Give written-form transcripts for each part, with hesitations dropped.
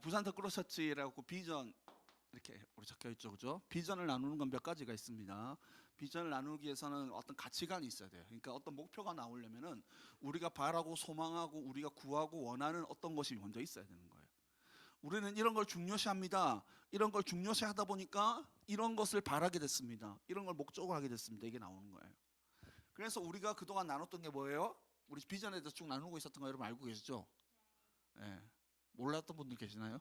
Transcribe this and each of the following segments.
부산 덕그로처치라고 비전 이렇게 우리 적혀 있죠, 그죠? 비전을 나누는 건 몇 가지가 있습니다. 비전을 나누기 위해서는 어떤 가치관이 있어야 돼요. 그러니까 어떤 목표가 나오려면은 우리가 바라고 소망하고 우리가 구하고 원하는 어떤 것이 먼저 있어야 되는 거예요. 우리는 이런 걸 중요시합니다. 이런 걸 중요시하다 보니까 이런 것을 바라게 됐습니다. 이런 걸 목적으로 하게 됐습니다. 이게 나오는 거예요. 그래서 우리가 그동안 나눴던 게 뭐예요? 우리 비전에 대해서 쭉 나누고 있었던 거 여러분 알고 계시죠? 네. 몰랐던 분들 계시나요?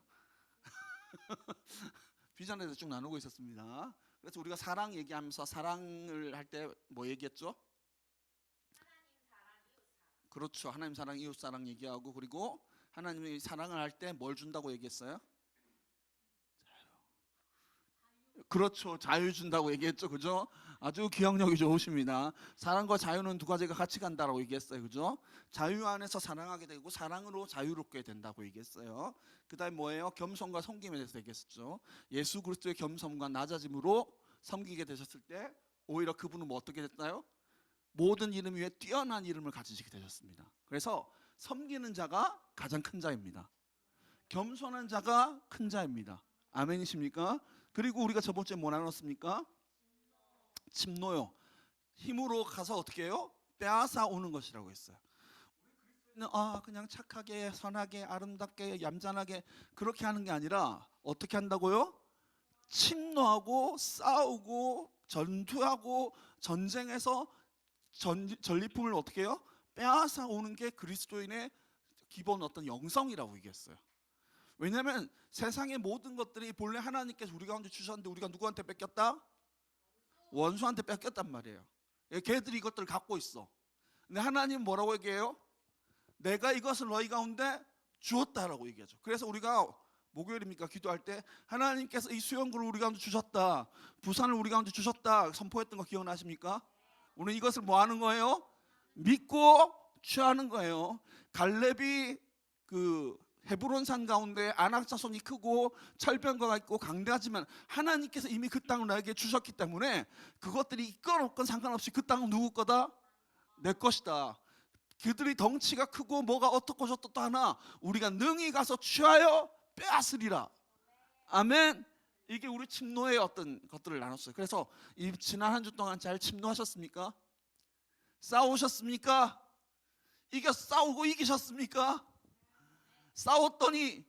비전에 대해서 쭉 나누고 있었습니다. 그래서 우리가 사랑 얘기하면서 사랑을 할 때 뭐 얘기했죠? 그렇죠. 하나님 사랑, 이웃 사랑 얘기하고, 그리고 하나님이 사랑을 할 때 뭘 준다고 얘기했어요? 그렇죠. 자유 준다고 얘기했죠. 그죠? 아주 기억력이 좋으십니다. 사랑과 자유는 두 가지가 같이 간다라고 얘기했어요. 그죠? 자유 안에서 사랑하게 되고 사랑으로 자유롭게 된다고 얘기했어요. 그다음에 뭐예요? 겸손과 섬김에 대해서 얘기했었죠. 예수 그리스도의 겸손과 낮아짐으로 섬기게 되셨을 때 오히려 그분은 뭐 어떻게 됐나요? 모든 이름 위에 뛰어난 이름을 가지시게 되셨습니다. 그래서 섬기는 자가 가장 큰 자입니다. 겸손한 자가 큰 자입니다. 아멘이십니까? 그리고 우리가 저번 주에 뭐 나눴습니까? 침노요. 힘으로 가서 어떻게 해요? 빼앗아 오는 것이라고 했어요. 그냥 착하게 선하게 아름답게 얌전하게 그렇게 하는 게 아니라 어떻게 한다고요? 침노하고 싸우고 전투하고 전쟁에서 전리품을 어떻게 해요? 빼앗아 오는 게 그리스도인의 기본 어떤 영성이라고 얘기했어요. 왜냐하면 세상의 모든 것들이 본래 하나님께서 우리 가운데 주셨는데 우리가 누구한테 뺏겼다? 원수한테 뺏겼단 말이에요. 걔들이 이것들을 갖고 있어. 근데 하나님 뭐라고 얘기해요? 내가 이것을 너희 가운데 주었다라고 얘기하죠. 그래서 우리가 목요일입니까? 기도할 때 하나님께서 이 수영구를 우리 가운데 주셨다, 부산을 우리 가운데 주셨다 선포했던 거 기억나십니까? 우리는 이것을 뭐 하는 거예요? 믿고 취하는 거예요. 갈렙이 그 헤브론 산 가운데 아낙 자손이 크고 철병거가 있고 강대하지만 하나님께서 이미 그 땅을 나에게 주셨기 때문에 그것들이 있건 없건 상관없이 그 땅은 누구 거다? 내 것이다. 그들이 덩치가 크고 뭐가 어떻고 저떻고 하나 우리가 능히 가서 취하여 빼앗으리라. 아멘. 이게 우리 침노의 어떤 것들을 나눴어요. 그래서 이 지난 한 주 동안 잘 침노하셨습니까? 싸우셨습니까? 싸우고 이기셨습니까? 싸웠더니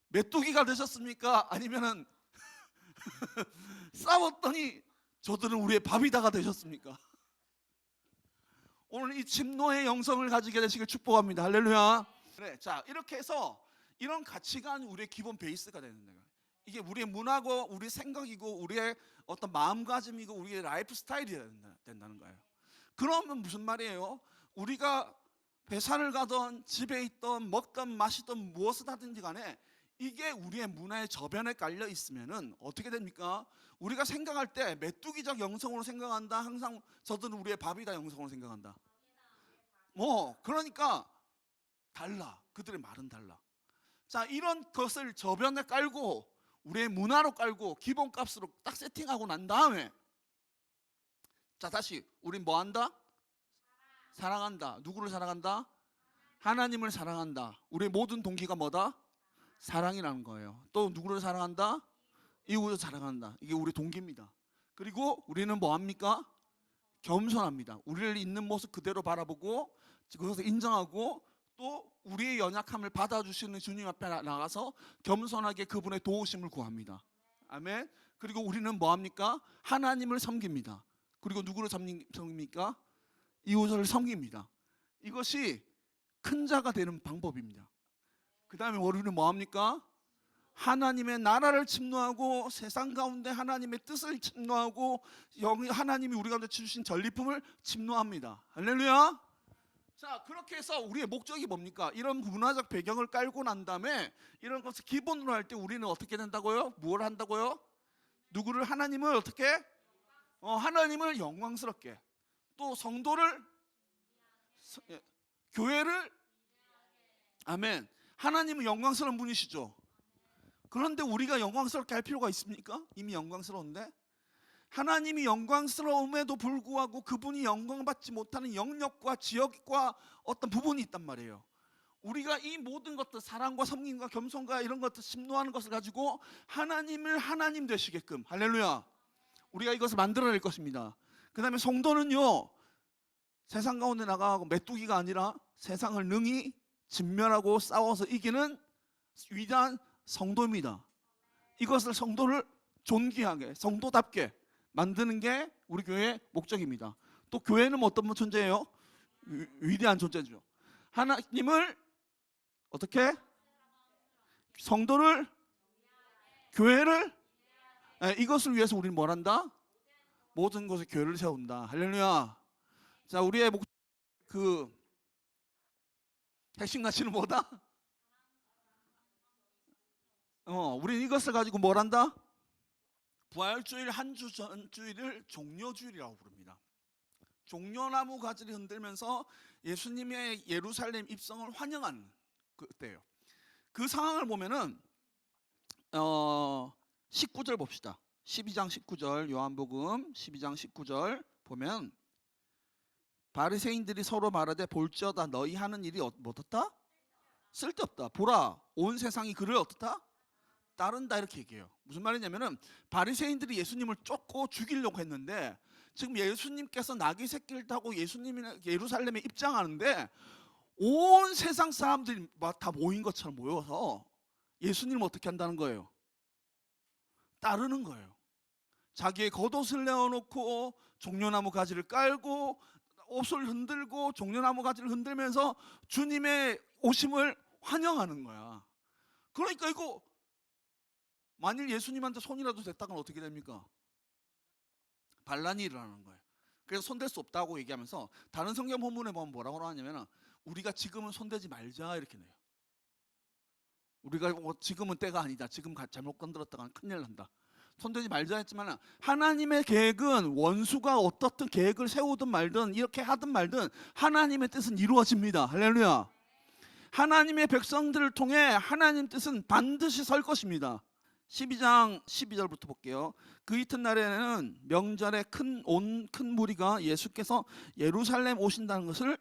메뚜기가 되셨습니까? 아니면은 싸웠더니 저들은 우리의 밥이다가 되셨습니까? 오늘 이 침노의 영성을 가지게 되시길 축복합니다. 할렐루야. 그래, 자 이렇게 해서 이런 가치관이 우리의 기본 베이스가 되는 거예요. 이게 우리의 문화고 우리의 생각이고 우리의 어떤 마음가짐이고 우리의 라이프 스타일이 된다는 거예요. 그러면 무슨 말이에요? 우리가 회사를 가던 집에 있던 먹던 마시던 무엇을 하든지 간에 이게 우리의 문화의 저변에 깔려 있으면은 어떻게 됩니까? 우리가 생각할 때 메뚜기적 영성으로 생각한다. 항상 저들은 우리의 밥이다 영성으로 생각한다. 그러니까 달라. 그들의 말은 달라. 자, 이런 것을 저변에 깔고 우리의 문화로 깔고 기본값으로 딱 세팅하고 난 다음에 자 다시 우린 뭐 한다? 사랑한다. 누구를 사랑한다? 하나님을 사랑한다. 우리의 모든 동기가 뭐다? 사랑이라는 거예요. 또 누구를 사랑한다? 이웃을 사랑한다. 이게 우리 동기입니다. 그리고 우리는 뭐 합니까? 겸손합니다. 우리를 있는 모습 그대로 바라보고 그것을 인정하고 또 우리의 연약함을 받아주시는 주님 앞에 나가서 겸손하게 그분의 도우심을 구합니다. 아멘. 그리고 우리는 뭐 합니까? 하나님을 섬깁니다. 그리고 누구를 섬깁니까? 이웃을 섬깁니다. 이것이 큰 자가 되는 방법입니다. 그 다음에 우리는 뭐 합니까? 하나님의 나라를 침노하고 세상 가운데 하나님의 뜻을 침노하고 하나님이 우리 가운데 주신 전리품을 침노합니다. 할렐루야. 자, 그렇게 해서 우리의 목적이 뭡니까? 이런 문화적 배경을 깔고 난 다음에 이런 것을 기본으로 할 때 우리는 어떻게 된다고요? 뭘 한다고요? 누구를? 하나님을 어떻게? 하나님을 영광스럽게, 또 성도를, 교회를, 아멘. 하나님은 영광스러운 분이시죠. 그런데 우리가 영광스럽게 할 필요가 있습니까? 이미 영광스러운데. 하나님이 영광스러움에도 불구하고 그분이 영광받지 못하는 영역과 지역과 어떤 부분이 있단 말이에요. 우리가 이 모든 것들, 사랑과 섬김과 겸손과 이런 것들, 심노하는 것을 가지고 하나님을 하나님 되시게끔, 할렐루야, 우리가 이것을 만들어낼 것입니다. 그 다음에 성도는요, 세상 가운데 나가고 메뚜기가 아니라 세상을 능히 진멸하고 싸워서 이기는 위대한 성도입니다. 이것을 성도를 존귀하게, 성도답게 만드는 게 우리 교회의 목적입니다. 또 교회는 어떤 존재예요? 위대한 존재죠. 하나님을 어떻게? 성도를, 교회를, 이것을 위해서 우리는 뭘 한다? 모든 곳에 교회를 세운다. 할렐루야. 자, 우리의 핵심 가치는 뭐다? 우리는 이것을 가지고 뭘 한다? 부활주일 한 주 전주일을 종려주일이라고 부릅니다. 종려나무 가지를 흔들면서 예수님의 예루살렘 입성을 환영한 그때예요. 그 상황을 보면은 19절 봅시다. 12장 19절, 요한복음 12장 19절 보면 바리새인들이 서로 말하되 볼지어다 너희 하는 일이 어떻다? 쓸데없다. 보라, 온 세상이 그를 어떻다? 따른다, 이렇게 얘기해요. 무슨 말이냐면은 바리새인들이 예수님을 쫓고 죽이려고 했는데 지금 예수님께서 나귀 새끼를 타고 예수님이 예루살렘에 입장하는데 온 세상 사람들이 다 모인 것처럼 모여서 예수님을 어떻게 한다는 거예요? 따르는 거예요. 자기의 겉옷을 내어놓고 종려나무 가지를 깔고 옷을 흔들고 종려나무 가지를 흔들면서 주님의 오심을 환영하는 거야. 그러니까 이거 만일 예수님한테 손이라도 댔다간 어떻게 됩니까? 반란이 일어나는 거예요. 그래서 손댈 수 없다고 얘기하면서 다른 성경 본문에 보면 뭐라고 하냐면 우리가 지금은 손대지 말자, 이렇게 내요. 우리가 지금은 때가 아니다, 지금 잘못 건드렸다가 큰일 난다, 손대지 말자 했지만 하나님의 계획은 원수가 어떻든 계획을 세우든 말든 이렇게 하든 말든 하나님의 뜻은 이루어집니다. 할렐루야. 하나님의 백성들을 통해 하나님 뜻은 반드시 설 것입니다. 12장 12절부터 볼게요. 그 이튿날에는 명절에 큰 무리가 예수께서 예루살렘 오신다는 것을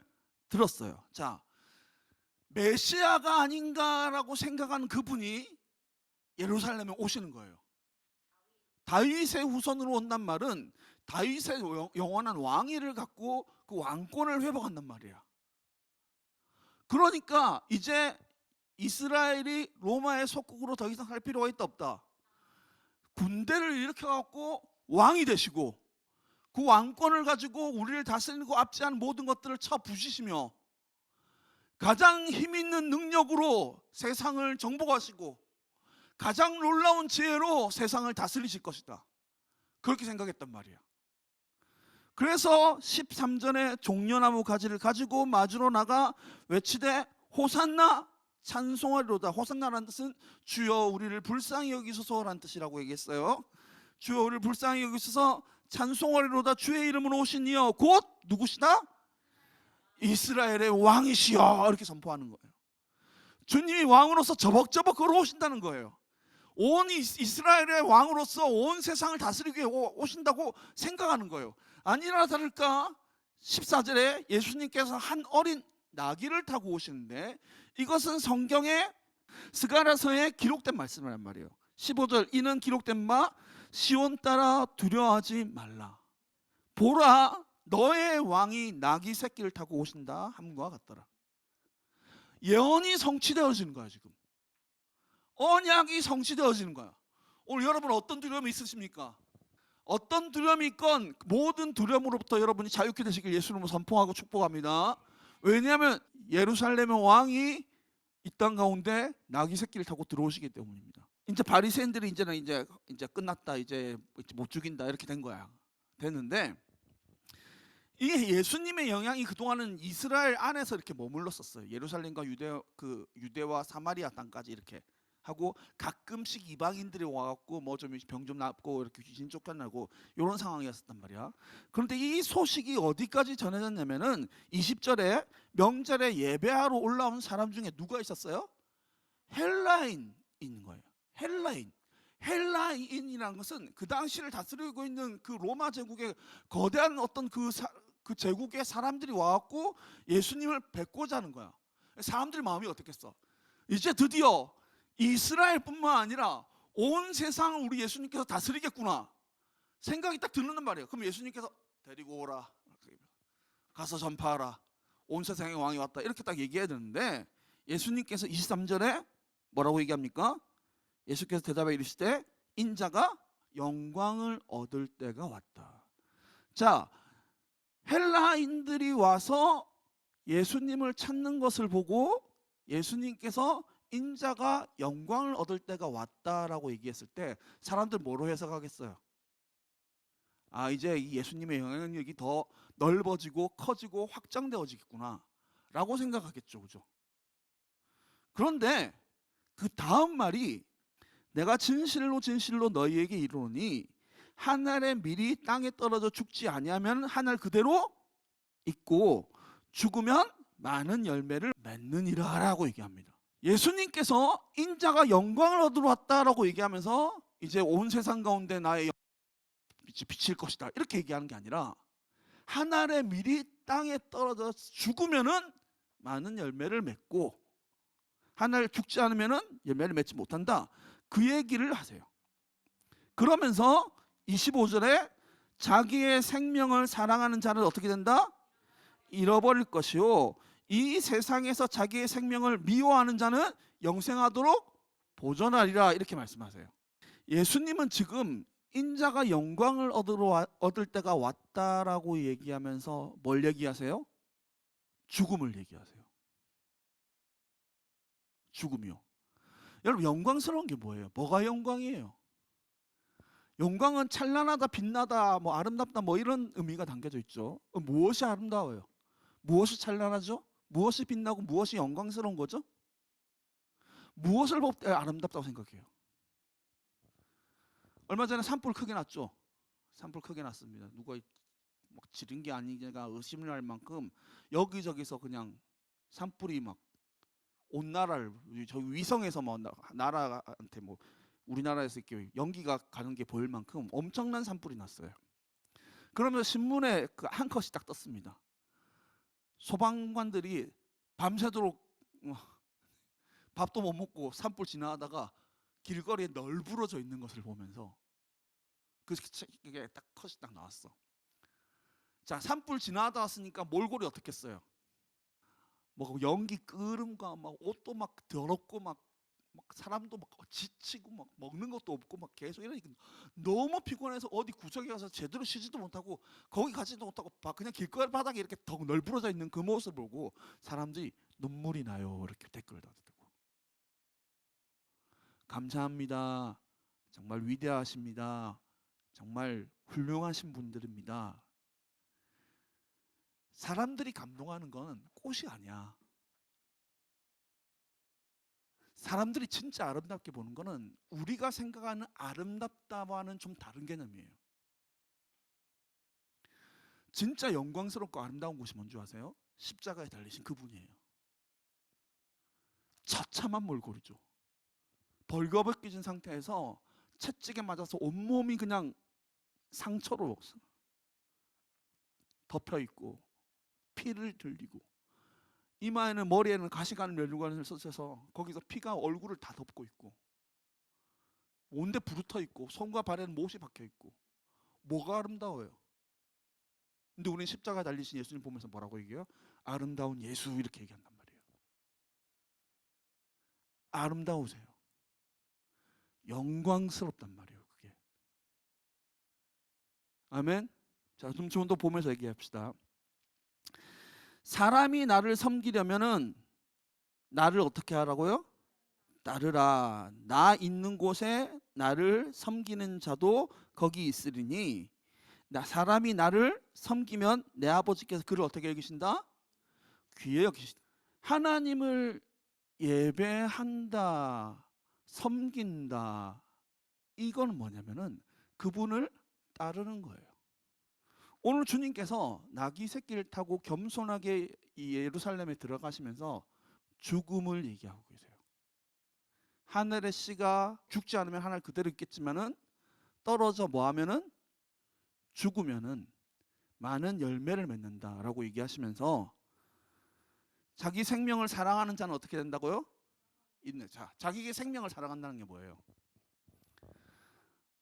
들었어요. 자, 메시아가 아닌가라고 생각하는 그분이 예루살렘에 오시는 거예요. 다윗의 후손으로 온단 말은 다윗의 영원한 왕위를 갖고 그 왕권을 회복한단 말이야. 그러니까 이제 이스라엘이 로마의 속국으로 더 이상 할 필요가 있다 없다? 군대를 일으켜갖고 왕이 되시고 그 왕권을 가지고 우리를 다스리고 압제하는 모든 것들을 쳐 부시시며 가장 힘있는 능력으로 세상을 정복하시고 가장 놀라운 지혜로 세상을 다스리실 것이다, 그렇게 생각했단 말이야. 그래서 13절에 종려나무 가지를 가지고 마주로 나가 외치되 호산나, 찬송하리로다. 호산나라는 뜻은 주여 우리를 불쌍히 여기소서라는 뜻이라고 얘기했어요. 주여 우리를 불쌍히 여기소서, 찬송하리로다. 주의 이름으로 오신 이여 곧 누구시다? 이스라엘의 왕이시여, 이렇게 선포하는 거예요. 주님이 왕으로서 저벅저벅 걸어오신다는 거예요. 온 이스라엘의 왕으로서 온 세상을 다스리기 위해 오신다고 생각하는 거예요. 아니나 다를까 14절에 예수님께서 한 어린 나귀를 타고 오시는데 이것은 성경의 스가랴서에 기록된 말씀이란 말이에요. 15절, 이는 기록된 바 시온 따라 두려워하지 말라. 보라, 너의 왕이 나귀 새끼를 타고 오신다 함과 같더라. 예언이 성취되어지는 거야. 지금 언약이 성취되어지는 거야. 오늘 여러분 어떤 두려움이 있으십니까? 어떤 두려움이 있건 모든 두려움으로부터 여러분이 자유케 되시길 예수님으로 선포하고 축복합니다. 왜냐하면 예루살렘의 왕이 이 땅 가운데 나귀 새끼를 타고 들어오시기 때문입니다. 이제 바리새인들이 이제 끝났다, 이제 못 죽인다, 이렇게 된 거야. 됐는데 이게 예수님의 영향이 그동안은 이스라엘 안에서 이렇게 머물렀었어요. 예루살렘과 유대와 사마리아 땅까지 이렇게 하고 가끔씩 이방인들이 와갖고 뭐 좀 병 좀 낫고 이렇게 귀신 쫓겨나고 이런 상황이었단 말이야. 그런데 이 소식이 어디까지 전해졌냐면은 20절에 명절에 예배하러 올라온 사람 중에 누가 있었어요? 헬라인인 거예요. 헬라인이라는 것은 그 당시를 다스리고 있는 그 로마 제국의 거대한 어떤 그 제국의 사람들이 와갖고 예수님을 뵙고자 하는 거야. 사람들 마음이 어떻겠어? 이제 드디어 이스라엘뿐만 아니라 온 세상을 우리 예수님께서 다스리겠구나 생각이 딱 드는 말이에요. 그럼 예수님께서 데리고 오라, 가서 전파하라, 온 세상의 왕이 왔다, 이렇게 딱 얘기해야 되는데 예수님께서 23절에 뭐라고 얘기합니까? 예수께서 대답해 이르시되 인자가 영광을 얻을 때가 왔다. 자, 헬라인들이 와서 예수님을 찾는 것을 보고 예수님께서 인자가 영광을 얻을 때가 왔다라고 얘기했을 때 사람들 뭐로 해석하겠어요? 아, 이제 이 예수님의 영향력이 더 넓어지고 커지고 확장되어지겠구나 라고 생각하겠죠. 그죠? 그런데 그 다음 말이 내가 진실로 진실로 너희에게 이르노니 한 알의 밀이 땅에 떨어져 죽지 아니하면 한 알 그대로 있고 죽으면 많은 열매를 맺느니라 라고 얘기합니다. 예수님께서 인자가 영광을 얻으러 왔다라고 얘기하면서 이제 온 세상 가운데 나의 빛이 비칠 것이다 이렇게 얘기하는 게 아니라 한 알의 밀이 땅에 떨어져 죽으면은 많은 열매를 맺고 한 알 죽지 않으면은 열매를 맺지 못한다, 그 얘기를 하세요. 그러면서 25절에 자기의 생명을 사랑하는 자는 어떻게 된다? 잃어버릴 것이요 이 세상에서 자기의 생명을 미워하는 자는 영생하도록 보존하리라 이렇게 말씀하세요. 예수님은 지금 인자가 영광을 얻을 때가 왔다라고 얘기하면서 뭘 얘기하세요? 죽음을 얘기하세요. 죽음이요. 여러분, 영광스러운 게 뭐예요? 뭐가 영광이에요? 영광은 찬란하다, 빛나다, 뭐 아름답다, 뭐 이런 의미가 담겨져 있죠. 무엇이 아름다워요? 무엇이 찬란하죠? 무엇이 빛나고 무엇이 영광스러운 거죠? 무엇을 볼 때 아름답다고 생각해요? 얼마 전에 산불 크게 났죠. 산불 크게 났습니다. 누가 막 지른 게 아니냐 의심을 할 만큼 여기저기서 그냥 산불이 막 온 나라를, 저 위성에서 뭐 나라한테 뭐 우리나라에서 이렇게 연기가 가는 게 보일 만큼 엄청난 산불이 났어요. 그러면서 신문에 그 한 컷이 딱 떴습니다. 소방관들이 밤새도록 밥도 못 먹고 산불 지나가다가 길거리에 널브러져 있는 것을 보면서 그게 딱 컷이 딱 나왔어. 자, 산불 지나다 왔으니까 몰골이 어떻겠어요? 뭐 연기 끓음과 막 옷도 막 더럽고 막 사람도 막 지치고 막 먹는 것도 없고 막 계속 이러니까 너무 피곤해서 어디 구석에 가서 제대로 쉬지도 못하고 거기 가지도 못하고 그냥 길거리 바닥에 이렇게 더 널브러져 있는 그 모습을 보고 사람들이 눈물이 나요 이렇게 댓글을 달더라고. 감사합니다. 정말 위대하십니다. 정말 훌륭하신 분들입니다. 사람들이 감동하는 건 꽃이 아니야. 사람들이 진짜 아름답게 보는 거는 우리가 생각하는 아름답다와는 좀 다른 개념이에요. 진짜 영광스럽고 아름다운 곳이 뭔지 아세요? 십자가에 달리신 그분이에요. 처참한 몰골이죠. 벌거벗겨진 상태에서 채찍에 맞아서 온몸이 그냥 상처로 덮여 있고 피를 흘리고 이마에는 머리에는 가시관을 멸류관을 써서 거기서 피가 얼굴을 다 덮고 있고 온데 부르터 있고 손과 발에는 못이 박혀 있고 뭐가 아름다워요? 근데 우리는 십자가에 달리신 예수님 보면서 뭐라고 얘기해요? 아름다운 예수 이렇게 얘기한단 말이에요. 아름다우세요. 영광스럽단 말이에요. 그게. 아멘. 자, 좀 더 보면서 얘기합시다. 사람이 나를 섬기려면은 나를 어떻게 하라고요? 따르라. 나 있는 곳에 나를 섬기는 자도 거기 있으리니 사람이 나를 섬기면 내 아버지께서 그를 어떻게 여기신다? 귀히 여기신다. 하나님을 예배한다, 섬긴다, 이건 뭐냐면은 그분을 따르는 거예요. 오늘 주님께서 나귀 새끼를 타고 겸손하게 이 예루살렘에 들어가시면서 죽음을 얘기하고 계세요. 하늘의 씨가 죽지 않으면 하늘 그대로 있겠지만은 떨어져 뭐 하면은 죽으면은 많은 열매를 맺는다라고 얘기하시면서 자기 생명을 사랑하는 자는 어떻게 된다고요? 있네. 자, 자기의 생명을 사랑한다는 게 뭐예요?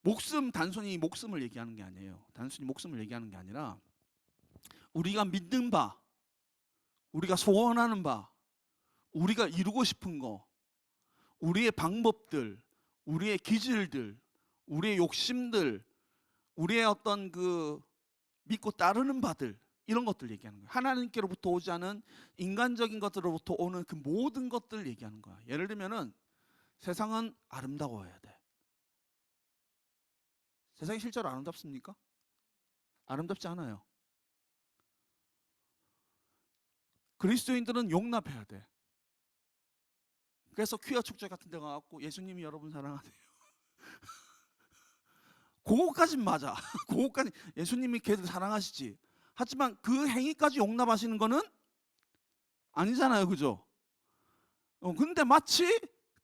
목숨, 단순히 목숨을 얘기하는 게 아니에요. 단순히 목숨을 얘기하는 게 아니라 우리가 믿는 바, 우리가 소원하는 바, 우리가 이루고 싶은 거, 우리의 방법들, 우리의 기질들, 우리의 욕심들, 우리의 어떤 그 믿고 따르는 바들, 이런 것들 얘기하는 거예요. 하나님께로부터 오지 않은 인간적인 것들로부터 오는 그 모든 것들을 얘기하는 거야. 예를 들면은 세상은 아름다워야 돼. 세상이 실제로 아름답습니까? 아름답지 않아요. 그리스도인들은 용납해야 돼. 그래서 퀴어 축제 같은 데 가갖고 예수님이 여러분 사랑하세요. 그거까진 맞아. 그거까지 예수님이 걔들 사랑하시지. 하지만 그 행위까지 용납하시는 거는 아니잖아요, 그죠? 근데 마치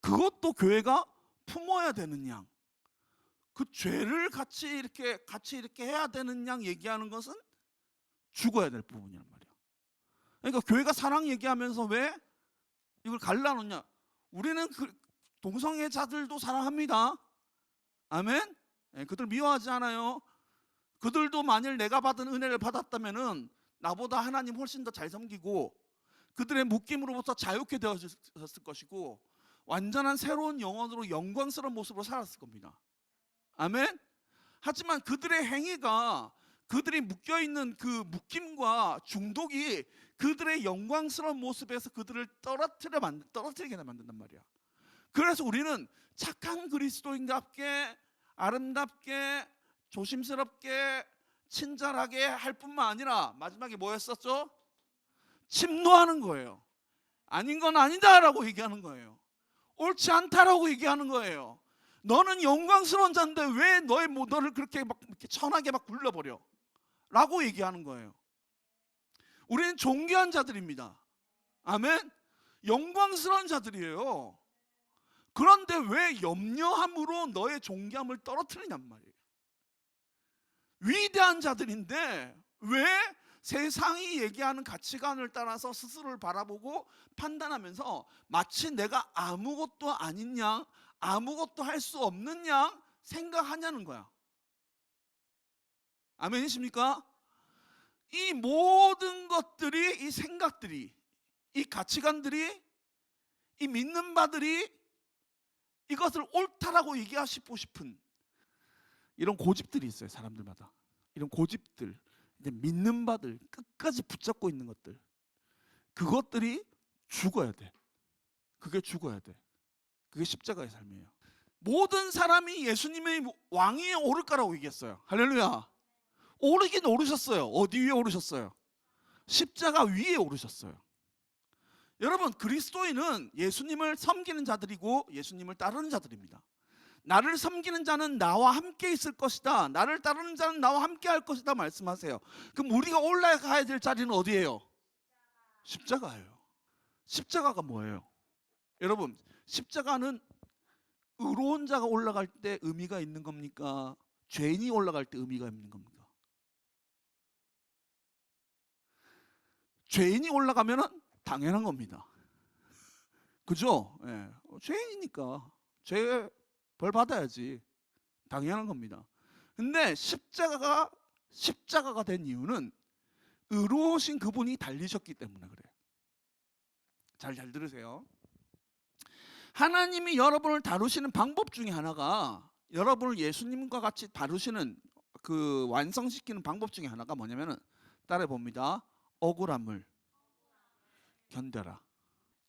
그것도 교회가 품어야 되는 양, 그 죄를 같이 이렇게 해야 되는 양 얘기하는 것은 죽어야 될 부분이란 말이야. 그러니까 교회가 사랑 얘기하면서 왜 이걸 갈라놓냐? 우리는 그 동성애자들도 사랑합니다. 아멘. 그들 미워하지 않아요. 그들도 만일 내가 받은 은혜를 받았다면은 나보다 하나님 훨씬 더 잘 섬기고 그들의 묶임으로부터 자유케 되었을 것이고 완전한 새로운 영혼으로 영광스러운 모습으로 살았을 겁니다. 아멘. 하지만 그들의 행위가 그들이 묶여있는 그 묶임과 중독이 그들의 영광스러운 모습에서 그들을 떨어뜨리게 만든단 말이야. 그래서 우리는 착한 그리스도인답게 아름답게 조심스럽게 친절하게 할 뿐만 아니라 마지막에 뭐였었죠? 침노하는 거예요. 아닌 건 아니다라고 얘기하는 거예요. 옳지 않다라고 얘기하는 거예요. 너는 영광스러운 자인데 왜 너를 그렇게 막 이렇게 천하게 막 굴려버려? 라고 얘기하는 거예요. 우리는 존귀한 자들입니다. 아멘. 영광스러운 자들이에요. 그런데 왜 염려함으로 너의 존귀함을 떨어뜨리냔 말이에요. 위대한 자들인데 왜 세상이 얘기하는 가치관을 따라서 스스로를 바라보고 판단하면서 마치 내가 아무것도 아닌 양, 아무것도 할 수 없는 양 생각하냐는 거야. 아멘이십니까? 이 모든 것들이, 이 생각들이, 이 가치관들이, 이 믿는 바들이 이것을 옳다라고 얘기하시고 싶은 이런 고집들이 있어요. 사람들마다 이런 고집들, 이제 믿는 바들, 끝까지 붙잡고 있는 것들, 그것들이 죽어야 돼. 그게 죽어야 돼. 그게 십자가의 삶이에요. 모든 사람이 예수님의 왕위에 오를 거라고 얘기했어요. 할렐루야. 오르긴 오르셨어요. 어디 위에 오르셨어요? 십자가 위에 오르셨어요. 여러분, 그리스도인은 예수님을 섬기는 자들이고 예수님을 따르는 자들입니다. 나를 섬기는 자는 나와 함께 있을 것이다. 나를 따르는 자는 나와 함께 할 것이다 말씀하세요. 그럼 우리가 올라가야 될 자리는 어디예요? 십자가예요. 십자가가 뭐예요? 여러분, 십자가는 의로운 자가 올라갈 때 의미가 있는 겁니까? 죄인이 올라갈 때 의미가 있는 겁니까? 죄인이 올라가면은 당연한 겁니다. 그죠? 예. 죄인이니까 죄 벌 받아야지. 당연한 겁니다. 근데 십자가가 된 이유는 의로우신 그분이 달리셨기 때문에 그래요. 잘 들으세요. 하나님이 여러분을 다루시는 방법 중에 하나가, 여러분을 예수님과 같이 다루시는 그 완성시키는 방법 중에 하나가 뭐냐면은 따라해 봅니다. 억울함을 견뎌라.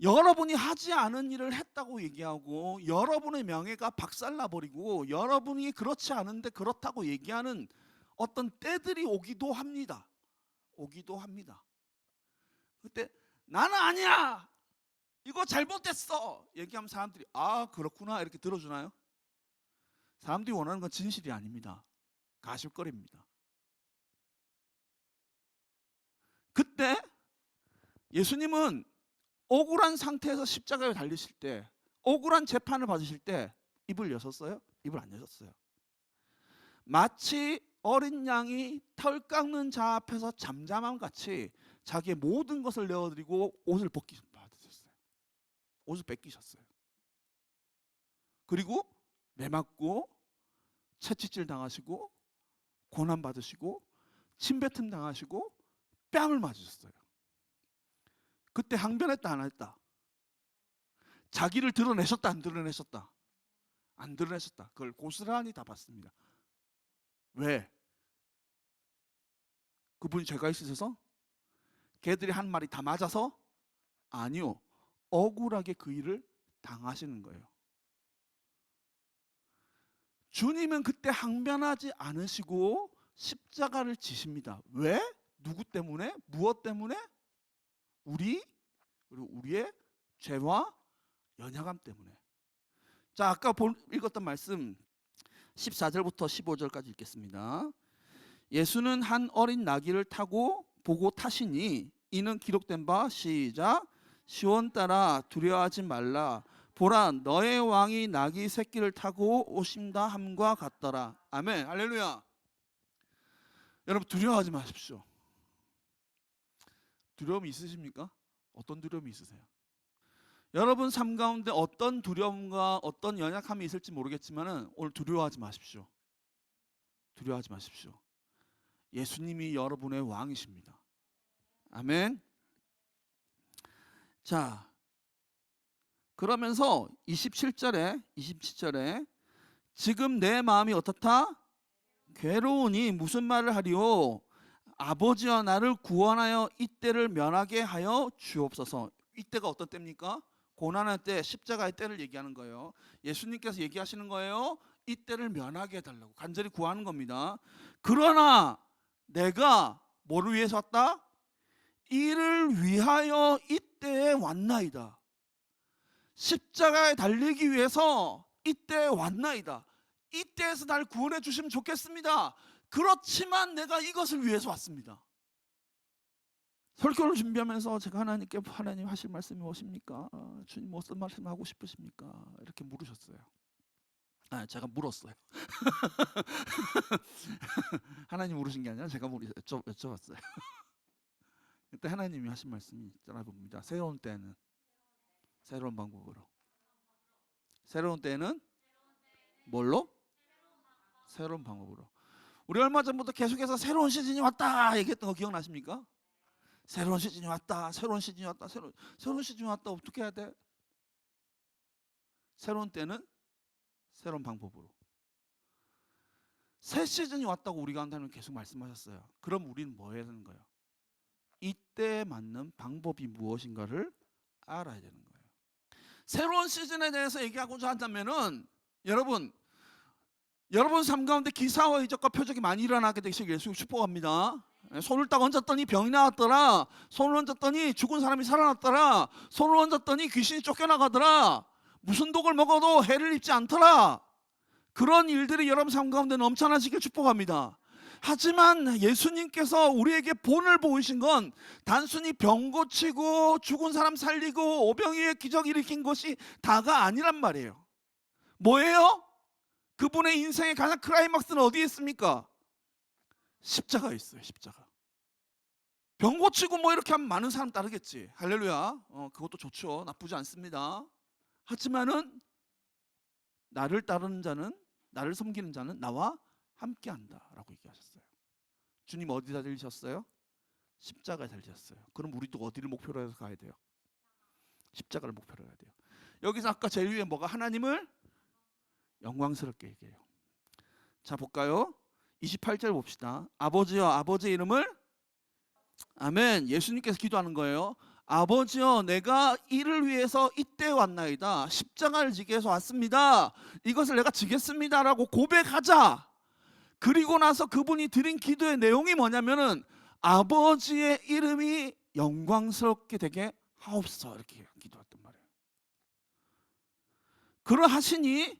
여러분이 하지 않은 일을 했다고 얘기하고 여러분의 명예가 박살나버리고 여러분이 그렇지 않은데 그렇다고 얘기하는 어떤 때들이 오기도 합니다. 그때 나는 아니야, 이거 잘못됐어 얘기하면 사람들이 아 그렇구나 이렇게 들어주나요? 사람들이 원하는 건 진실이 아닙니다. 가십거리입니다. 그때 예수님은 억울한 상태에서 십자가에 달리실 때, 억울한 재판을 받으실 때 입을 여셨어요? 입을 안 여셨어요. 마치 어린 양이 털 깎는 자 앞에서 잠잠함 같이 자기의 모든 것을 내어드리고 옷을 받으셨어요. 옷을 뺏기셨어요. 그리고 매맞고 채찍질 당하시고 고난 받으시고 침뱉음 당하시고 뺨을 맞으셨어요. 그때 항변했다 안 했다? 자기를 드러내셨다 안 드러내셨다? 안 드러내셨다. 그걸 고스란히 다 봤습니다. 왜? 그분이 죄가 있으셔서? 걔들이 한 말이 다 맞아서? 아니요. 억울하게 그 일을 당하시는 거예요. 주님은 그때 항변하지 않으시고 십자가를 지십니다. 왜? 누구 때문에? 무엇 때문에? 그리고 우리의 죄와 연약함 때문에. 자, 아까 읽었던 말씀 14절부터 15절까지 읽겠습니다. 예수는 한 어린 나귀를 타고 보고 타시니 이는 기록된 바 시작 시온 따라 두려워하지 말라 보라 너의 왕이 나귀 새끼를 타고 오신다 함과 같더라. 아멘. 할렐루야. 여러분 두려워하지 마십시오. 두려움이 있으십니까? 어떤 두려움이 있으세요? 여러분 삶 가운데 어떤 두려움과 어떤 연약함이 있을지 모르겠지만 오늘 두려워하지 마십시오. 두려워하지 마십시오. 예수님이 여러분의 왕이십니다. 아멘. 자, 그러면서 27절에 지금 내 마음이 어떻다? 괴로우니 무슨 말을 하리요? 아버지와 나를 구원하여 이때를 면하게 하여 주옵소서. 이때가 어떤 때입니까? 고난의 때, 십자가의 때를 얘기하는 거예요. 예수님께서 얘기하시는 거예요. 이때를 면하게 해달라고 간절히 구하는 겁니다. 그러나 내가 뭐를 위해서 왔다? 이를 위하여 이때에 왔나이다. 십자가에 달리기 위해서 이때에 왔나이다. 이때에서 날 구원해 주시면 좋겠습니다. 그렇지만 내가 이것을 위해서 왔습니다. 설교를 준비하면서 제가 하나님께 하나님 하실 말씀이 무엇입니까? 주님 무슨 말씀 하고 싶으십니까? 이렇게 물으셨어요. 제가 물었어요. 하나님 물으신 게 아니라 제가 여쭤봤어요. 그때 하나님이 하신 말씀이 있잖아 봅니다. 새로운 때는 새로운 방법으로. 새로운 때는 뭘로? 새로운 방법으로. 우리 얼마 전부터 계속해서 새로운 시즌이 왔다 얘기했던 거 기억나십니까? 새로운 시즌이 왔다. 새로운 시즌이 왔다. 새로운 시즌이 왔다. 어떻게 해야 돼? 새로운 때는 새로운 방법으로. 새 시즌이 왔다고 우리가 한다는 계속 말씀하셨어요. 그럼 우리는 뭐 해야 되는 거예요? 이때에 맞는 방법이 무엇인가를 알아야 되는 거예요. 새로운 시즌에 대해서 얘기하고자 한다면은 여러분 삶 가운데 기사와 이적과 표적이 많이 일어나게 되시길 예수 축복합니다. 손을 딱 얹었더니 병이 나왔더라. 손을 얹었더니 죽은 사람이 살아났더라. 손을 얹었더니 귀신이 쫓겨나가더라. 무슨 독을 먹어도 해를 입지 않더라. 그런 일들이 여러분 삶 가운데 넘쳐나시길 축복합니다. 하지만 예수님께서 우리에게 본을 보이신 건 단순히 병 고치고 죽은 사람 살리고 오병이의 기적 일으킨 것이 다가 아니란 말이에요. 뭐예요? 그분의 인생의 가장 클라이막스는 어디에 있습니까? 십자가에 있어요. 십자가. 병 고치고 뭐 이렇게 하면 많은 사람 따르겠지. 할렐루야. 그것도 좋죠. 나쁘지 않습니다. 하지만은 나를 따르는 자는, 나를 섬기는 자는 나와 함께한다라고 얘기하셨어요. 주님 어디다 들리셨어요? 십자가에 달리셨어요. 그럼 우리도 어디를 목표로 해서 가야 돼요? 십자가를 목표로 해야 돼요. 여기서 아까 제일 위에 뭐가 하나님을 영광스럽게 얘기해요. 자 볼까요? 28절 봅시다. 아버지여 아버지의 이름을 아멘. 예수님께서 기도하는 거예요. 아버지여 내가 이를 위해서 이때 왔나이다. 십자가를 지기 위해서 왔습니다. 이것을 내가 지겠습니다 라고 고백하자. 그리고 나서 그분이 드린 기도의 내용이 뭐냐면은 아버지의 이름이 영광스럽게 되게 하옵소서 이렇게 기도했단 말이에요. 그러하시니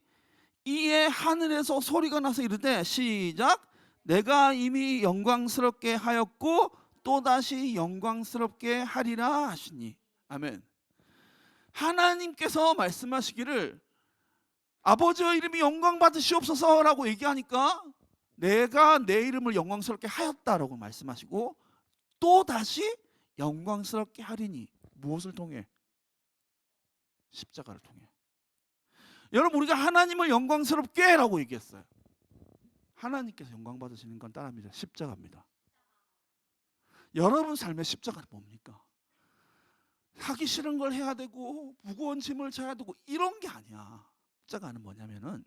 이에 하늘에서 소리가 나서 이르되 시작 내가 이미 영광스럽게 하였고 또다시 영광스럽게 하리라 하시니 아멘. 하나님께서 말씀하시기를 아버지의 이름이 영광 받으시옵소서라고 얘기하니까 내가 내 이름을 영광스럽게 하였다라고 말씀하시고 또다시 영광스럽게 하리니 무엇을 통해? 십자가를 통해. 여러분, 우리가 하나님을 영광스럽게 라고 얘기했어요. 하나님께서 영광 받으시는 건 따라합니다. 십자가입니다. 여러분 삶의 십자가는 뭡니까? 하기 싫은 걸 해야 되고 무거운 짐을 져야 되고 이런 게 아니야. 십자가는 뭐냐면은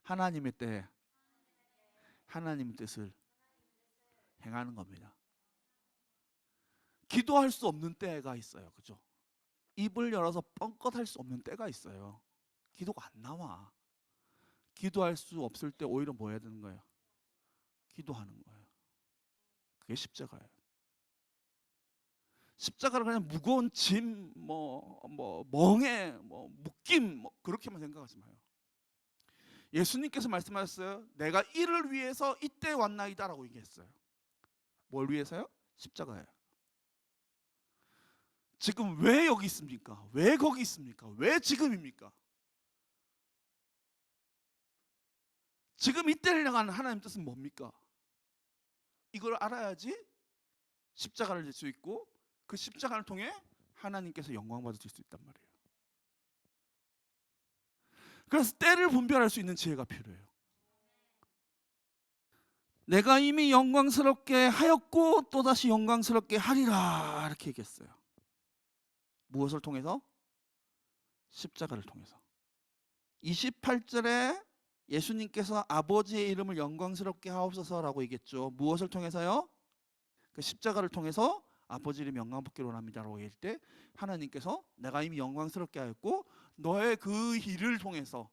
하나님의 때 하나님의 뜻을 행하는 겁니다. 기도할 수 없는 때가 있어요. 그죠? 입을 열어서 뻥끗 할 수 없는 때가 있어요. 기도가 안 나와. 기도할 수 없을 때 오히려 뭐 해야 되는 거예요? 기도하는 거예요. 그게 십자가예요. 십자가를 그냥 무거운 짐, 멍에, 묶임, 그렇게만 생각하지 마요. 예수님께서 말씀하셨어요. 내가 이를 위해서 이때 왔나이다라고 얘기했어요. 뭘 위해서요? 십자가예요. 지금 왜 여기 있습니까? 왜 거기 있습니까? 왜 지금입니까? 지금 이때를 향한 하나님 뜻은 뭡니까? 이걸 알아야지 십자가를 질 수 있고 그 십자가를 통해 하나님께서 영광 받으실 수 있단 말이에요. 그래서 때를 분별할 수 있는 지혜가 필요해요. 내가 이미 영광스럽게 하였고 또다시 영광스럽게 하리라 이렇게 얘기했어요. 무엇을 통해서? 십자가를 통해서. 28절에 예수님께서 아버지의 이름을 영광스럽게 하옵소서라고 얘기했죠. 무엇을 통해서요? 그 십자가를 통해서 아버지 이름 영광 받기로 합니다라고 얘기할 때 하나님께서 내가 이미 영광스럽게 하였고 너의 그 일을 통해서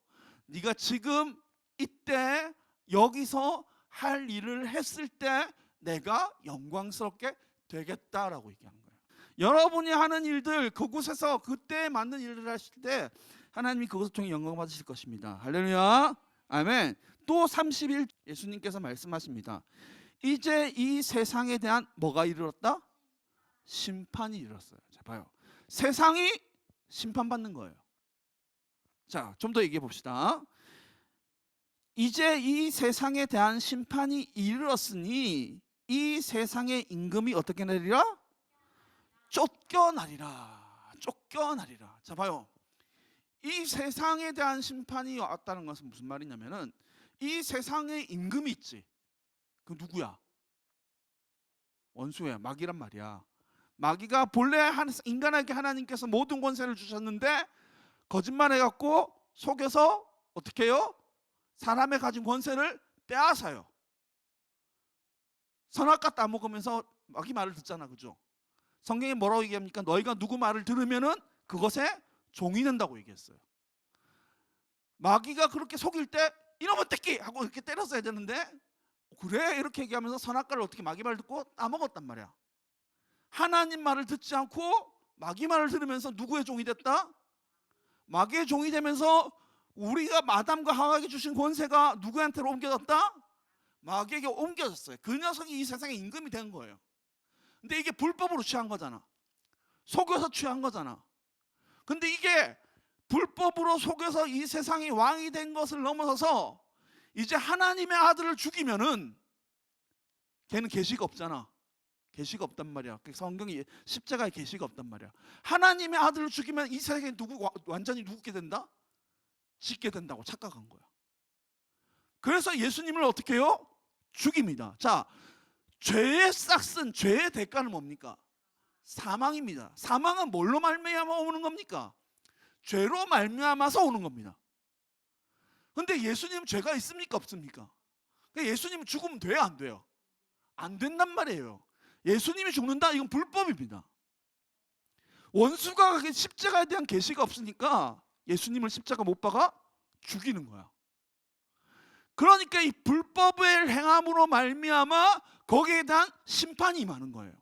네가 지금 이때 여기서 할 일을 했을 때 내가 영광스럽게 되겠다라고 얘기하는 거예요. 여러분이 하는 일들 그곳에서 그때에 맞는 일을 하실 때 하나님이 그것을 통해 영광 받으실 것입니다. 할렐루야. 아멘. 또 30일 예수님께서 말씀하십니다. 이제 이 세상에 대한 뭐가 이르렀다? 심판이 이르렀어요. 자, 봐요. 세상이 심판받는 거예요. 자, 좀 더 얘기해 봅시다. 이제 이 세상에 대한 심판이 이르렀으니 이 세상의 임금이 어떻게 내리라? 쫓겨나리라. 쫓겨나리라. 자, 봐요. 이 세상에 대한 심판이 왔다는 것은 무슨 말이냐면은 이 세상에 임금이 있지. 그 누구야? 원수야. 마귀란 말이야. 마귀가 본래 인간에게 하나님께서 모든 권세를 주셨는데 거짓말해갖고 속여서 어떻게 해요? 사람의 가진 권세를 빼앗아요. 선악과 따먹으면서 마귀 말을 듣잖아. 그죠? 성경에 뭐라고 얘기합니까? 너희가 누구 말을 들으면은 그것에 종이 된다고 얘기했어요. 마귀가 그렇게 속일 때 이놈의 새끼 하고 이렇게 때렸어야 되는데 그래 이렇게 얘기하면서 선악과를 어떻게 마귀 말 듣고 따먹었단 말이야. 하나님 말을 듣지 않고 마귀 말을 들으면서 누구의 종이 됐다? 마귀의 종이 되면서 우리가 마담과 하와에게 주신 권세가 누구한테로 옮겨졌다? 마귀에게 옮겨졌어요. 그 녀석이 이 세상의 임금이 된 거예요. 근데 이게 불법으로 취한 거잖아. 속여서 취한 거잖아. 근데 이게 불법으로 속여서 이 세상의 왕이 된 것을 넘어서서 이제 하나님의 아들을 죽이면은 걔는 계시가 없잖아. 계시가 없단 말이야. 성경이 십자가에 계시가 없단 말이야. 하나님의 아들을 죽이면 이 세상에 완전히 누구게 된다? 짓게 된다고 착각한 거야. 그래서 예수님을 어떻게 해요? 죽입니다. 자, 죄의 싹슨 죄의 대가는 뭡니까? 사망입니다. 사망은 뭘로 말미암아 오는 겁니까? 죄로 말미암아서 오는 겁니다. 근데 예수님 죄가 있습니까? 없습니까? 예수님은 죽으면 돼요? 안 돼요? 안 된단 말이에요. 예수님이 죽는다? 이건 불법입니다. 원수가 십자가에 대한 계시가 없으니까 예수님을 십자가 못 박아 죽이는 거야. 그러니까 이 불법을 행함으로 말미암아 거기에 대한 심판이 임하는 거예요.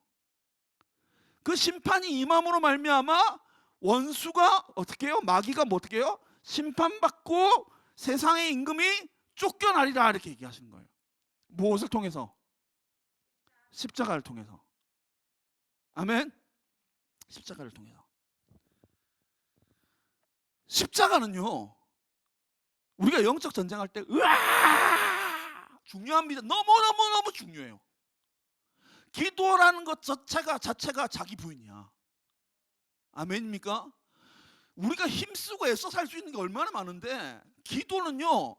그 심판이 임함으로 말미암아 원수가 어떻게 해요? 마귀가 뭐 어떻게 해요? 심판받고 세상의 임금이 쫓겨나리라 이렇게 얘기하시는 거예요. 무엇을 통해서? 십자가를 통해서. 아멘. 십자가를 통해서. 십자가는요 우리가 영적 전쟁할 때 으아 중요합니다. 너무너무 중요해요. 기도라는 것 자체가 자기 부인이야. 아멘입니까? 우리가 힘쓰고 애써 살 수 있는 게 얼마나 많은데, 기도는요,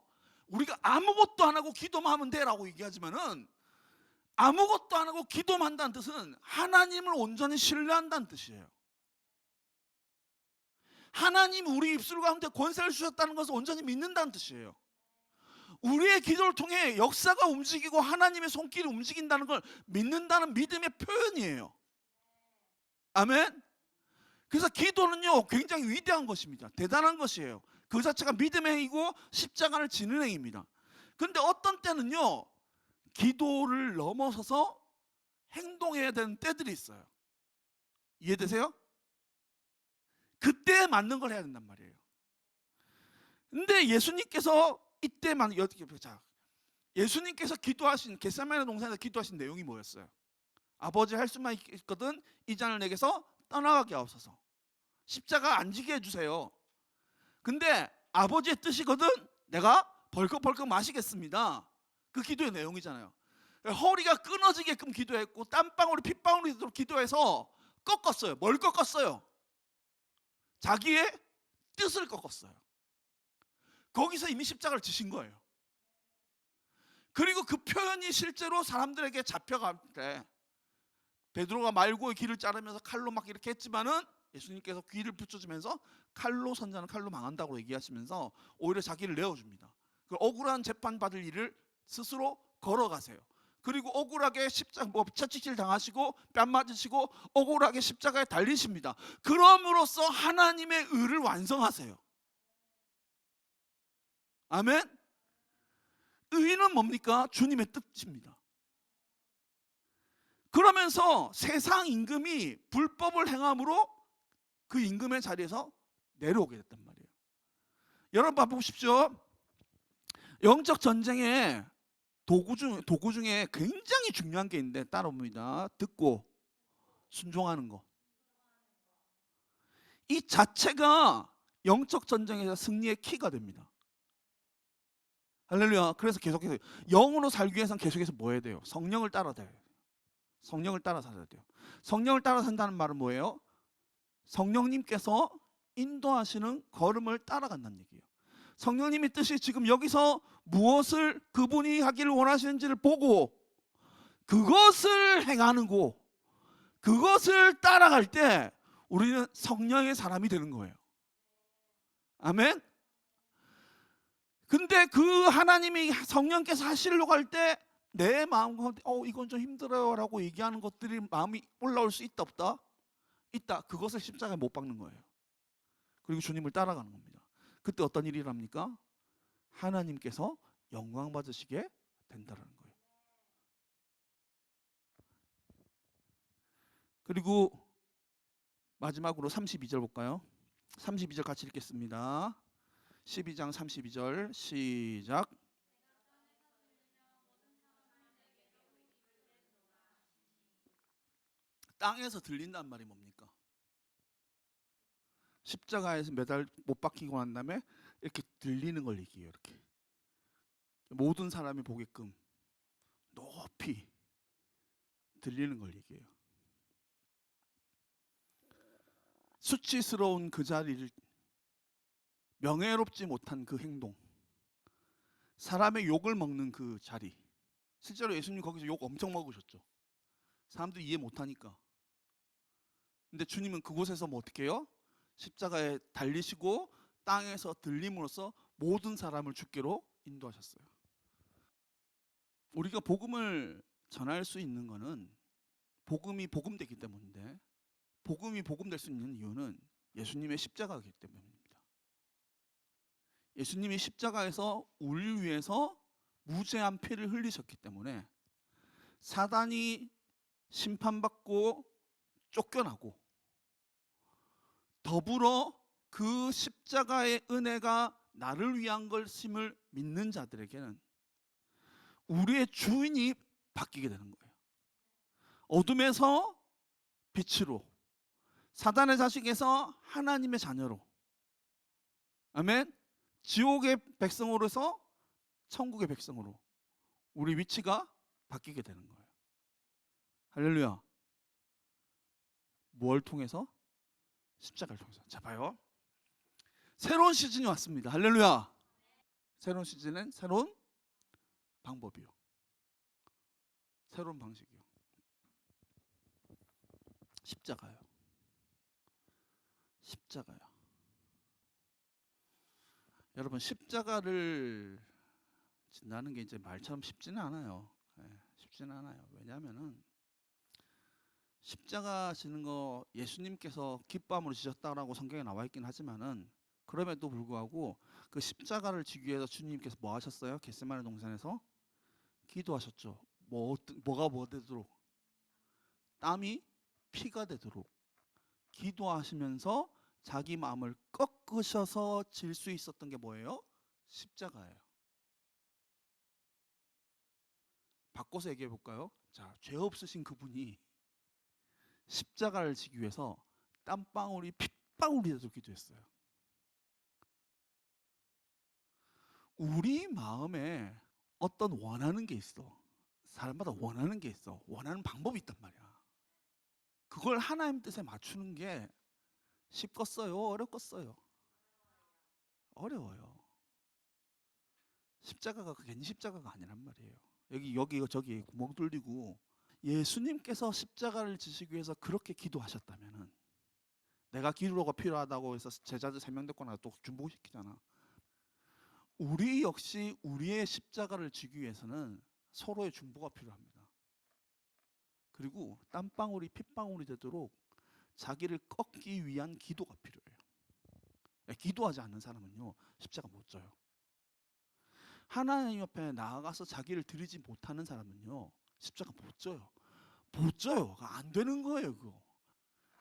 우리가 아무것도 안 하고 기도만 하면 돼라고 얘기하지만은, 아무것도 안 하고 기도만 한다는 뜻은 하나님을 온전히 신뢰한다는 뜻이에요. 하나님 우리 입술 가운데 권세를 주셨다는 것을 온전히 믿는다는 뜻이에요. 우리의 기도를 통해 역사가 움직이고 하나님의 손길이 움직인다는 걸 믿는다는 믿음의 표현이에요. 아멘. 그래서 기도는요, 굉장히 위대한 것입니다. 대단한 것이에요. 그 자체가 믿음의 행위고 십자가를 지는 행위입니다. 그런데 어떤 때는요, 기도를 넘어서서 행동해야 되는 때들이 있어요. 이해되세요? 그때에 맞는 걸 해야 된단 말이에요. 근데 예수님께서 이때만, 자, 예수님께서 기도하신, 겟세마네 동산에서 기도하신 내용이 뭐였어요? 아버지, 할 수만 있거든 이 잔을 내게서 떠나가게 하옵소서. 십자가 안 지게 해주세요. 근데 아버지의 뜻이거든 내가 벌컥벌컥 마시겠습니다. 그 기도의 내용이잖아요. 허리가 끊어지게끔 기도했고 땀방울이 핏방울이 되도록 기도해서 꺾었어요. 뭘 꺾었어요? 자기의 뜻을 꺾었어요. 거기서 이미 십자가를 지신 거예요. 그리고 그 표현이 실제로 사람들에게 잡혀갈 때 베드로가 말고의 귀를 자르면서 칼로 막 이렇게 했지만은 예수님께서 귀를 붙여주면서 칼로 선자는 칼로 망한다고 얘기하시면서 오히려 자기를 내어줍니다. 그 억울한 재판 받을 일을 스스로 걸어가세요. 그리고 억울하게 십자가 채찍질 당하시고 뺨 맞으시고 억울하게 십자가에 달리십니다. 그럼으로써 하나님의 의를 완성하세요. 아멘. 의는 뭡니까? 주님의 뜻입니다. 그러면서 세상 임금이 불법을 행함으로 그 임금의 자리에서 내려오게 됐단 말이에요. 여러분 봐보십시오. 영적 전쟁의 도구 중에 굉장히 중요한 게 있는데 따라옵니다. 듣고 순종하는 거. 이 자체가 영적 전쟁에서 승리의 키가 됩니다. 할렐루야. 그래서 계속해서 영으로 살기 위해서는 계속해서 뭐 해야 돼요? 성령을 따라야 돼요. 성령을 따라 살아야 돼요. 성령을 따라 산다는 말은 뭐예요? 성령님께서 인도하시는 걸음을 따라간다는 얘기예요. 성령님의 뜻이 지금 여기서 무엇을 그분이 하기를 원하시는지를 보고 그것을 행하는 거, 그것을 따라갈 때 우리는 성령의 사람이 되는 거예요. 아멘. 근데 그 하나님이 성령께서 하시려고 할 때 내 마음 가운데 이건 좀 힘들어요 라고 얘기하는 것들이 마음이 올라올 수 있다 없다? 있다. 그것을 십자가에 못 박는 거예요. 그리고 주님을 따라가는 겁니다. 그때 어떤 일이 일어납니까? 하나님께서 영광 받으시게 된다는 거예요. 그리고 마지막으로 32절 볼까요? 32절 같이 읽겠습니다. 12장 32절 시작. 땅에서 들린다는 말이 뭡니까? 십자가에서 매달 못 박히고 난 다음에 이렇게 들리는 걸 얘기해요. 이렇게 모든 사람이 보게끔 높이 들리는 걸 얘기해요. 수치스러운 그 자리를, 명예롭지 못한 그 행동, 사람의 욕을 먹는 그 자리. 실제로 예수님 거기서 욕 엄청 먹으셨죠. 사람들이 이해 못하니까. 근데 주님은 그곳에서 뭐 어떻게 해요? 십자가에 달리시고 땅에서 들림으로써 모든 사람을 주께로 인도하셨어요. 우리가 복음을 전할 수 있는 것은 복음이 복음되기 때문인데, 복음이 복음될 수 있는 이유는 예수님의 십자가이기 때문입니다. 예수님이 십자가에서 우리를 위해서 무죄한 피를 흘리셨기 때문에 사단이 심판받고 쫓겨나고, 더불어 그 십자가의 은혜가 나를 위한 것임을 믿는 자들에게는 우리의 주인이 바뀌게 되는 거예요. 어둠에서 빛으로, 사단의 자식에서 하나님의 자녀로, 아멘. 지옥의 백성으로서 천국의 백성으로 우리 위치가 바뀌게 되는 거예요. 할렐루야. 뭘 통해서? 십자가를 통해서. 자, 봐요. 새로운 시즌이 왔습니다. 할렐루야. 새로운 시즌은 새로운 방법이요. 새로운 방식이요. 십자가요. 십자가요. 여러분, 십자가를 진다는 게 이제 말처럼 쉽지는 않아요. 쉽지는 않아요. 왜냐하면은 십자가 지는 거 예수님께서 기뻐함으로 지셨다라고 성경에 나와 있긴 하지만은 그럼에도 불구하고 그 십자가를 지기 위해서 주님께서 뭐 하셨어요? 겟세마네 동산에서 기도하셨죠. 뭐가 뭐 되도록? 땀이 피가 되도록 기도하시면서 자기 마음을 꺾으셔서 질 수 있었던 게 뭐예요? 십자가예요. 바꿔서 얘기해 볼까요? 자, 죄 없으신 그분이 십자가를 지기 위해서 땀방울이 핏방울이 되도록 기도했어요. 우리 마음에 어떤 원하는 게 있어. 사람마다 원하는 게 있어. 원하는 방법이 있단 말이야. 그걸 하나님 뜻에 맞추는 게 쉽겠어요? 어렵겠어요? 어려워요. 십자가가 괜히 십자가가 아니란 말이에요. 여기 저기 구멍 뚫리고 예수님께서 십자가를 지시기 위해서 그렇게 기도하셨다면은 내가 기도가 필요하다고 해서 제자들 3명 데리고 나가 또 중보시키잖아. 우리 역시 우리의 십자가를 지기 위해서는 서로의 중보가 필요합니다. 그리고 땀방울이 핏방울이 되도록 자기를 꺾기 위한 기도가 필요해요. 기도하지 않는 사람은요 십자가 못 져요. 하나님 옆에 나아가서 자기를 드리지 못하는 사람은요 십자가 못 져요. 못 져요. 안 되는 거예요. 그거.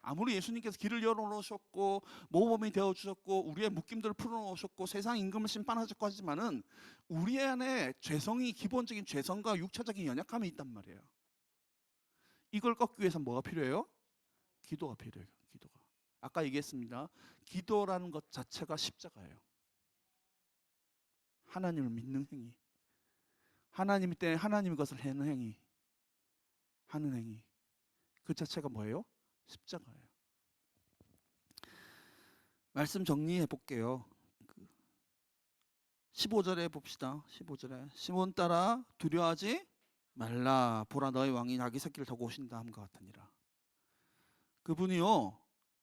아무리 예수님께서 길을 열어놓으셨고 모범이 되어주셨고 우리의 묶임들을 풀어놓으셨고 세상 임금을 심판하셨고 하지만은 우리 안에 죄성이 기본적인 죄성과 육체적인 연약함이 있단 말이에요. 이걸 꺾기 위해서 뭐가 필요해요? 기도가 필요해요. 기도가. 아까 얘기했습니다. 기도라는 것 자체가 십자가예요. 하나님을 믿는 행위. 하나님 때문에 하나님의 것을 하는 행위. 하는 행위. 그 자체가 뭐예요? 십자가예요. 말씀 정리해 볼게요. 15절에 봅시다. 15절에 시몬 따라 두려워하지 말라. 보라 너의 왕이 나귀 새끼를 타고 오신다 함과 같으니라. 그분이요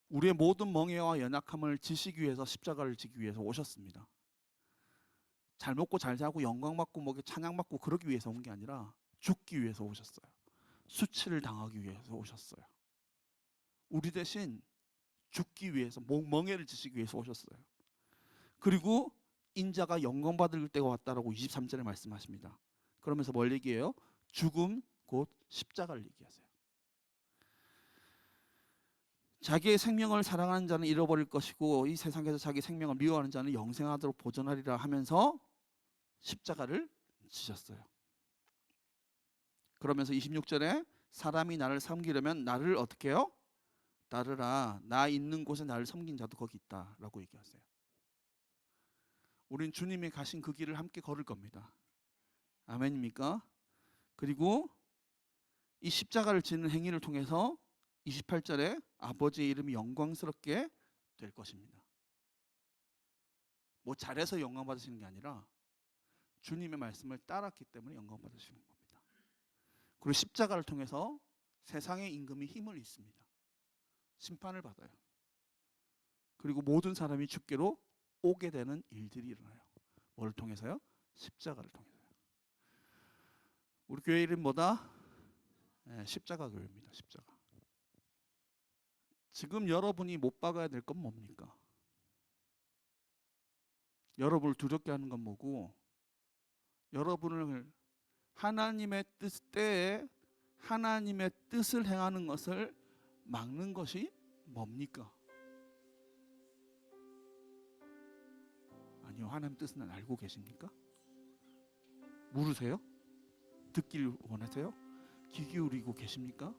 우리의 모든 멍에와 연약함을 지시기 위해서 십자가를 지기 위해서 오셨습니다. 잘 먹고 잘 자고 영광 받고 목에 찬양 받고 그러기 위해서 온 게 아니라 죽기 위해서 오셨어요. 수치를 당하기 위해서 오셨어요. 우리 대신 죽기 위해서 멍에를 지시기 위해서 오셨어요. 그리고 인자가 영광 받을 때가 왔다라고 23절에 말씀하십니다. 그러면서 뭘 얘기해요? 죽음 곧 십자가를 얘기하세요. 자기의 생명을 사랑하는 자는 잃어버릴 것이고 이 세상에서 자기 생명을 미워하는 자는 영생하도록 보존하리라 하면서 십자가를 지셨어요. 그러면서 26절에 사람이 나를 섬기려면 나를 어떻게 해요? 따르라. 나 있는 곳에 나를 섬긴 자도 거기 있다라고 얘기하세요. 우린 주님이 가신 그 길을 함께 걸을 겁니다. 아멘입니까? 그리고 이 십자가를 지는 행위를 통해서 28절에 아버지의 이름이 영광스럽게 될 것입니다. 뭐 잘해서 영광 받으시는 게 아니라 주님의 말씀을 따랐기 때문에 영광 받으시는 겁니다. 그리고 십자가를 통해서 세상의 임금이 힘을 잃습니다. 심판을 받아요. 그리고 모든 사람이 주께로 오게 되는 일들이 일어나요. 뭘 통해서요? 십자가를 통해서요. 우리 교회 이름 뭐다? 십자가 교회입니다. 십자가. 지금 여러분이 못 박아야 될 건 뭡니까? 여러분을 두렵게 하는 건 뭐고 여러분을 하나님의 뜻에 하나님의 뜻을 행하는 것을 막는 것이 뭡니까? 아니요. 하나님 뜻은 알고 계십니까? 물으세요? 듣기를 원하세요? 귀 기울이고 계십니까?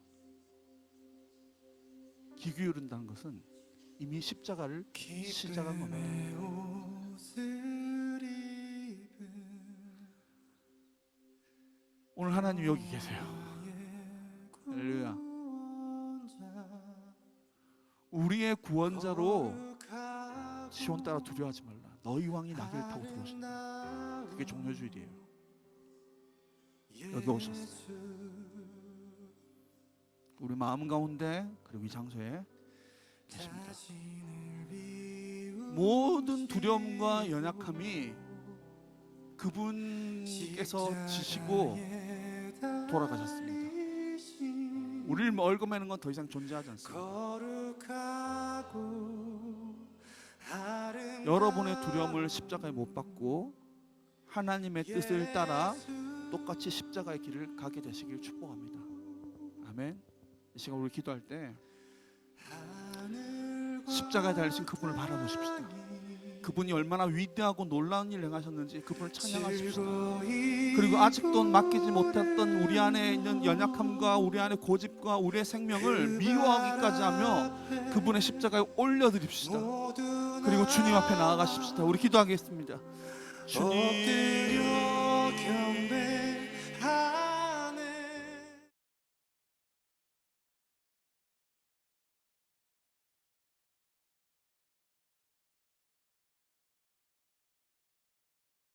귀 기울인다는 것은 이미 십자가를 시작한 겁니다. 오늘 하나님 여기 계세요. 할렐루야. 할렐루야. 우리의 구원자로 시온 따라 두려워하지 말라. 너희 왕이 나귀를 타고 들어오신다. 그게 종려주일이에요. 여기 오셨어요. 우리 마음 가운데 그리고 이 장소에 계십니다. 모든 두려움과 연약함이 그분께서 지시고 돌아가셨습니다. 우리를 멀거매는 건 더 이상 존재하지 않습니다. 여러분의 두려움을 십자가에 못 박고 하나님의 뜻을 따라 똑같이 십자가의 길을 가게 되시길 축복합니다. 아멘. 이 시간 우리 기도할 때 십자가에 달리신 그분을 바라보십시다. 그분이 얼마나 위대하고 놀라운 일을 행하셨는지 그분을 찬양하십시다. 그리고 아직도 맡기지 못했던 우리 안에 있는 연약함과 우리 안에 고집과 우리의 생명을 미워하기까지 하며 그분의 십자가에 올려드립시다. 그리고 주님 앞에 나아가십시다. 우리 기도하겠습니다. 주님